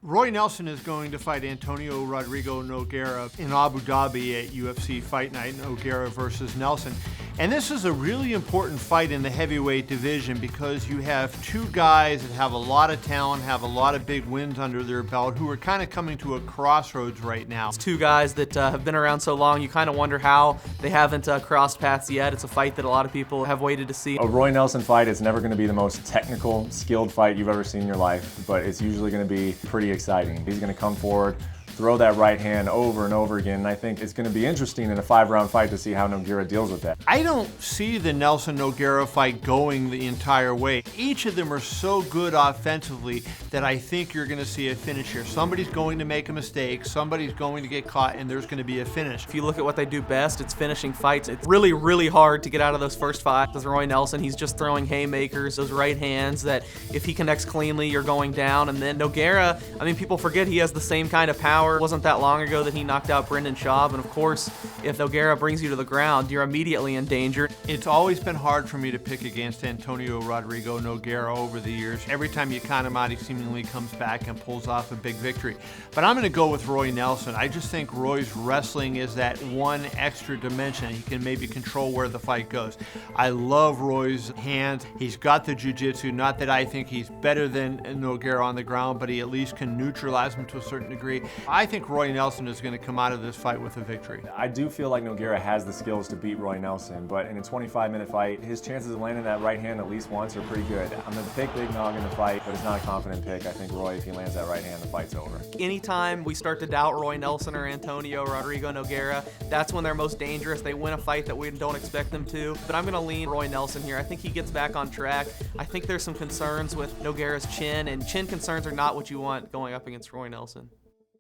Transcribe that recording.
Roy Nelson is going to fight Antonio Rodrigo Nogueira in Abu Dhabi at UFC Fight Night, Nogueira versus Nelson. And this is a really important fight in the heavyweight division because you have two guys that have a lot of talent, have a lot of big wins under their belt, who are kind of coming to a crossroads right now. It's two guys that have been around so long, you kind of wonder how they haven't crossed paths yet. It's a fight that a lot of people have waited to see. A Roy Nelson fight is never going to be the most technical, skilled fight you've ever seen in your life, but it's usually going to be pretty exciting. He's going to come forward, throw that right hand over and over again, and I think it's going to be interesting in a 5-round fight to see how Nogueira deals with that. I don't see the Nelson-Nogueira fight going the entire way. Each of them are so good offensively that I think you're going to see a finish here. Somebody's going to make a mistake, somebody's going to get caught, and there's going to be a finish. If you look at what they do best, it's finishing fights. It's really, really hard to get out of those first five. With Roy Nelson, he's just throwing haymakers, those right hands that if he connects cleanly, you're going down. And then Nogueira, I mean, people forget he has the same kind of power. It wasn't that long ago that he knocked out Brendan Schaub, and of course, if Nogueira brings you to the ground, you're immediately in danger. It's always been hard for me to pick against Antonio Rodrigo Nogueira over the years. Every time you count him out, he seemingly comes back and pulls off a big victory. But I'm going to go with Roy Nelson. I just think Roy's wrestling is that one extra dimension. He can maybe control where the fight goes. I love Roy's hands. He's got the jiu-jitsu. Not that I think he's better than Nogueira on the ground, but he at least can neutralize him to a certain degree. I think Roy Nelson is going to come out of this fight with a victory. I do feel like Nogueira has the skills to beat Roy Nelson, but in a 25-minute fight, his chances of landing that right hand at least once are pretty good. I'm going to pick Big Nog in the fight, but it's not a confident pick. I think Roy, if he lands that right hand, the fight's over. Anytime we start to doubt Roy Nelson or Antonio Rodrigo Nogueira, that's when they're most dangerous. They win a fight that we don't expect them to. But I'm going to lean Roy Nelson here. I think he gets back on track. I think there's some concerns with Nogueira's chin, and chin concerns are not what you want going up against Roy Nelson.